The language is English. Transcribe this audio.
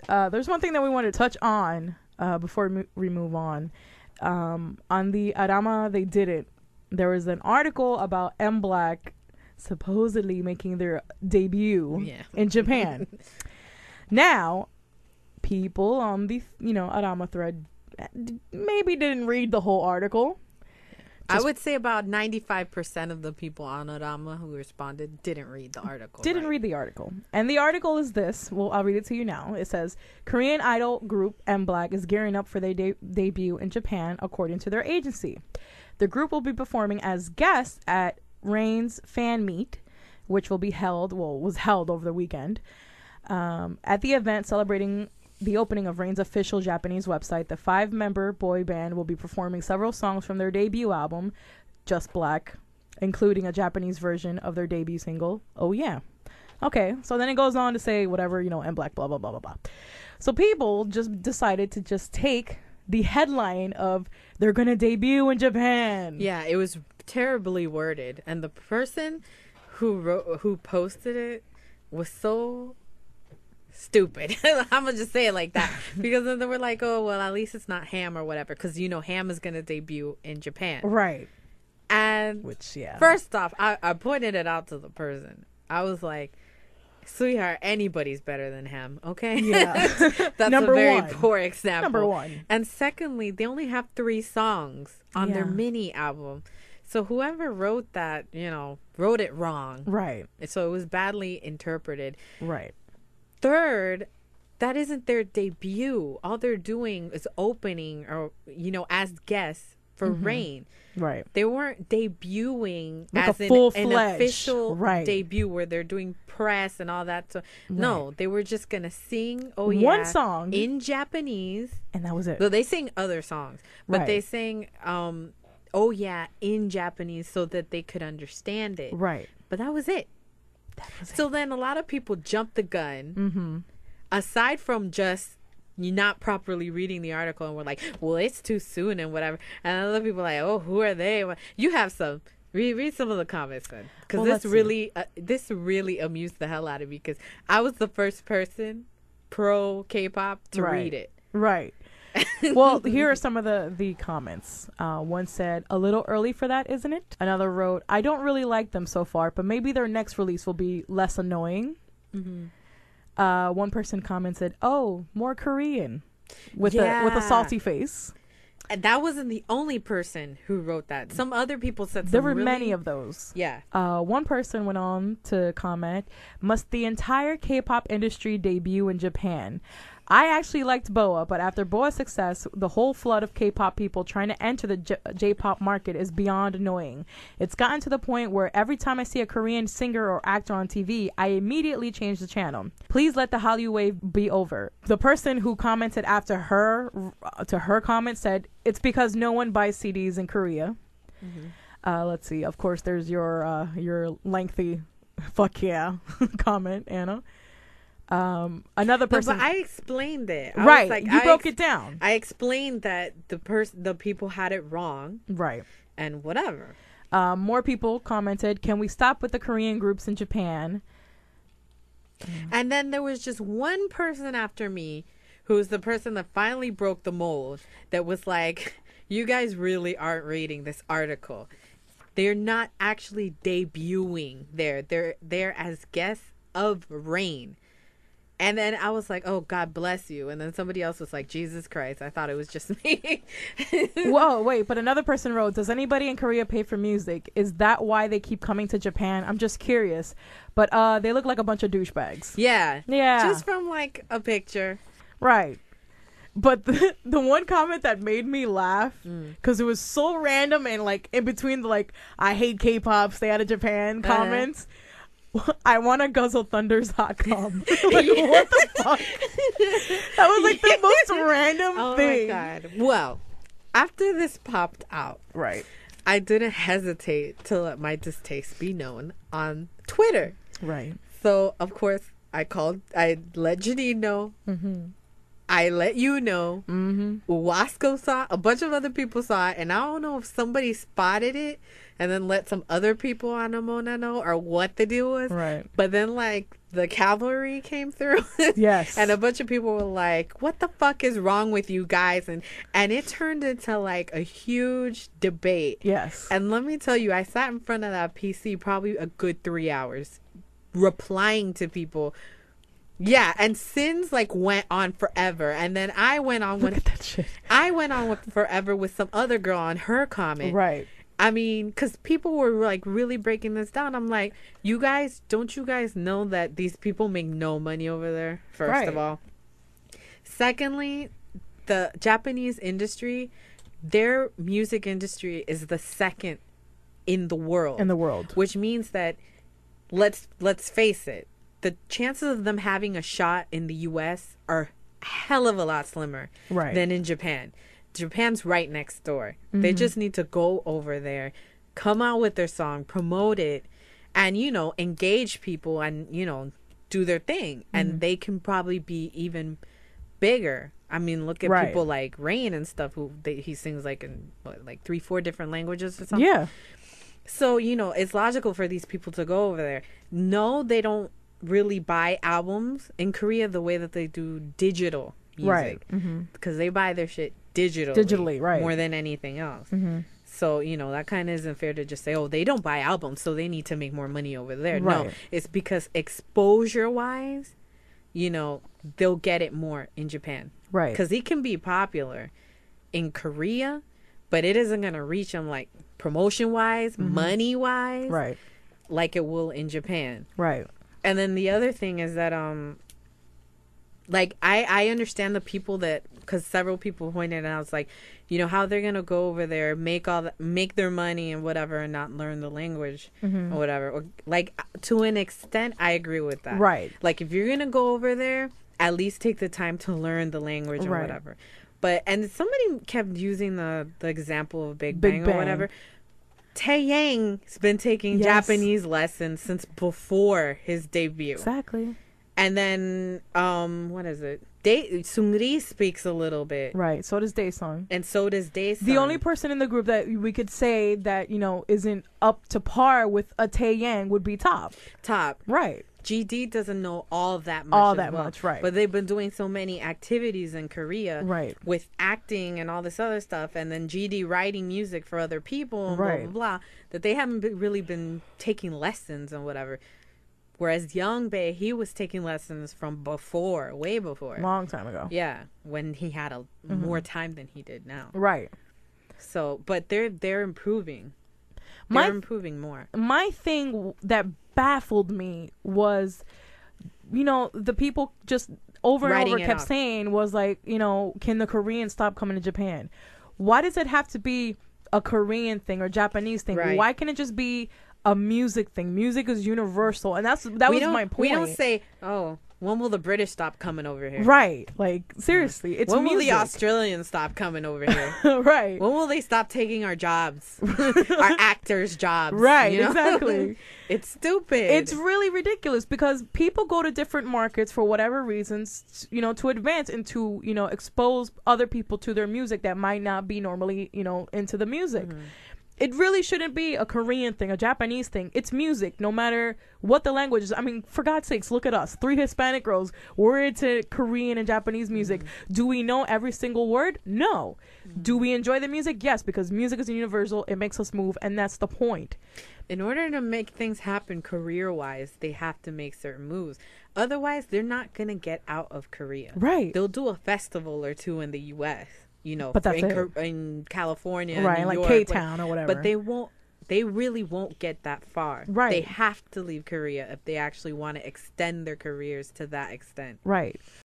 there's one thing that we want to touch on before we move on. On the Arama, they did it. There was an article about MBLAQ supposedly making their debut in Japan. Now, people on the Arama thread maybe didn't read the whole article. I would say about 95% of the people on Arama who responded didn't read the article. Read the article. And the article is this. Well, I'll read it to you now. It says, Korean idol group MBLAQ is gearing up for their debut in Japan, according to their agency. The group will be performing as guests at Rain's fan meet, which was held over the weekend. At the event celebrating the opening of Rain's official Japanese website, the 5-member boy band will be performing several songs from their debut album, Just Black, including a Japanese version of their debut single, Oh Yeah. Okay, so then it goes on to say whatever, MBLAQ, blah, blah, blah, blah, blah. So people just decided to just take the headline of they're going to debut in Japan. Yeah, it was terribly worded. And the person who posted it was so stupid. I'm gonna just say it like that, because then they were like, oh well, at least it's not Ham or whatever, because Ham is gonna debut in Japan, right? And first off, I pointed it out to the person. I was like, sweetheart, anybody's better than Ham, okay? That's Number a very one. Poor example. Number one. And secondly, they only have 3 songs on their mini album. So whoever wrote that, wrote it wrong. Right. So it was badly interpreted. Right. Third, that isn't their debut. All they're doing is opening or, as guests for Rain. Right. They weren't debuting like as an official debut where they're doing press and all that. So no, they were just going to sing one song in Japanese. And that was it. So they sing other songs, but they sang Oh Yeah in Japanese so that they could understand it. Right. But that was it. So then a lot of people jumped the gun, aside from just not properly reading the article and were like, well, it's too soon and whatever. And other people are like, oh, who are they? You have some. Read some of the comments then. Because this really amused the hell out of me, because I was the first person pro K-pop to read it. Right. Well, here are some of the comments. One said, a little early for that, isn't it? Another wrote, I don't really like them so far, but maybe their next release will be less annoying. One person commented, oh, more Korean, with a salty face. And that wasn't the only person who wrote that. Some other people said there were many of those. Yeah. One person went on to comment, must the entire K-pop industry debut in Japan? I actually liked BoA, but after BoA's success, the whole flood of K-pop people trying to enter the J-pop market is beyond annoying. It's gotten to the point where every time I see a Korean singer or actor on TV, I immediately change the channel. Please let the Hallyu wave be over. The person who commented after her comment said, it's because no one buys CDs in Korea. Let's see. Of course, there's your lengthy fuck yeah comment, Anna. Another person. No, but I explained it. I was like, you broke it down. I explained that the people had it wrong. Right. And whatever. More people commented, can we stop with the Korean groups in Japan? And then there was just one person after me, who's the person that finally broke the mold, that was like, you guys really aren't reading this article. They're not actually debuting there. They're as guests of Rain. And then I was like, oh, God bless you. And then somebody else was like, Jesus Christ, I thought it was just me. Whoa, wait, but another person wrote, does anybody in Korea pay for music? Is that why they keep coming to Japan? I'm just curious. But they look like a bunch of douchebags. Yeah. Yeah. Just from like a picture. Right. But the one comment that made me laugh, because it was so random and like in between the like, I hate K-pop, stay out of Japan comments. I want to guzzle Thunder's hot cum. Like, what the fuck? That was like the most random thing. Oh my God. Well, after this popped out, right, I didn't hesitate to let my distaste be known on Twitter. Right. So, of course, I let Janine know. I let you know. Wasco saw it, a bunch of other people saw it, and I don't know if somebody spotted it and then let some other people on Amona know or what the deal was. Right. But then, like, the cavalry came through. Yes. And a bunch of people were like, what the fuck is wrong with you guys? And it turned into, like, a huge debate. Yes. And let me tell you, I sat in front of that PC probably a good 3 hours replying to people. Yeah, and Sins like went on forever, and then I went on Look at that shit. I went on with forever with some other girl on her comment. Right. I mean, because people were like really breaking this down. I'm like, don't you guys know that these people make no money over there? First of all, secondly, the Japanese industry, their music industry is the second in the world. Which means that let's face it. The chances of them having a shot in the U.S. are a hell of a lot slimmer than in Japan. Japan's right next door. They just need to go over there, come out with their song, promote it, and, you know, engage people and, you know, do their thing. And they can probably be even bigger. I mean, look at people like Rain and stuff he sings like in like 3-4 different languages or something. Yeah. So, you know, it's logical for these people to go over there. No, they don't really buy albums in Korea the way that they do digital music, because they buy their shit digitally, more than anything else. So, you know, that kind of isn't fair to just say, oh, they don't buy albums, so they need to make more money over there. No, it's because exposure wise, you know, they'll get it more in Japan, because it can be popular in Korea, but it isn't going to reach them like promotion wise, money wise, like it will in Japan. And then the other thing is that, like, I understand the people that, because several people pointed out, it's like, you know, how they're going to go over there, make their money and whatever, and not learn the language or whatever. Or, like, to an extent, I agree with that. Like, if you're going to go over there, at least take the time to learn the language or whatever. But, and somebody kept using the example of Big Bang or whatever. Taeyang's been taking Japanese lessons since before his debut. Exactly. And then, what is it? Seungri speaks a little bit. So does Daesung. And so does Daesung. The only person in the group that we could say that, you know, isn't up to par with a Taeyang would be Top. GD doesn't know all that much. But they've been doing so many activities in Korea with acting and all this other stuff, and then GD writing music for other people and blah, blah, blah, that they haven't really been taking lessons and whatever. Whereas Young Bae, he was taking lessons from before, way before. Long time ago. Yeah, when he had more time than he did now. So, but they're improving. They're improving more. My thing that baffled me was, you know, the people just over and over kept saying was like, you know, can the Koreans stop coming to Japan? Why does it have to be a Korean thing or Japanese thing? Why can't it just be a music thing? Music is universal, and that was my point. We don't say, oh, when will the British stop coming over here? Like, seriously, it's when music. Will the Australians stop coming over here? When will they stop taking our jobs? Our actors' jobs. You know? Exactly. It's stupid. It's really ridiculous because people go to different markets for whatever reasons, you know, to advance and to, you know, expose other people to their music that might not be normally, you know, into the music. It really shouldn't be a Korean thing, a Japanese thing. It's music, no matter what the language is. I mean, for God's sakes, look at us. 3 Hispanic girls. We're into Korean and Japanese music. Do we know every single word? No. Do we enjoy the music? Yes, because music is universal. It makes us move, and that's the point. In order to make things happen career-wise, they have to make certain moves. Otherwise, they're not going to get out of Korea. They'll do a festival or two in the U.S., you know, but that's in California, New like York, K-Town or whatever. But they really won't get that far. They have to leave Korea if they actually want to extend their careers to that extent.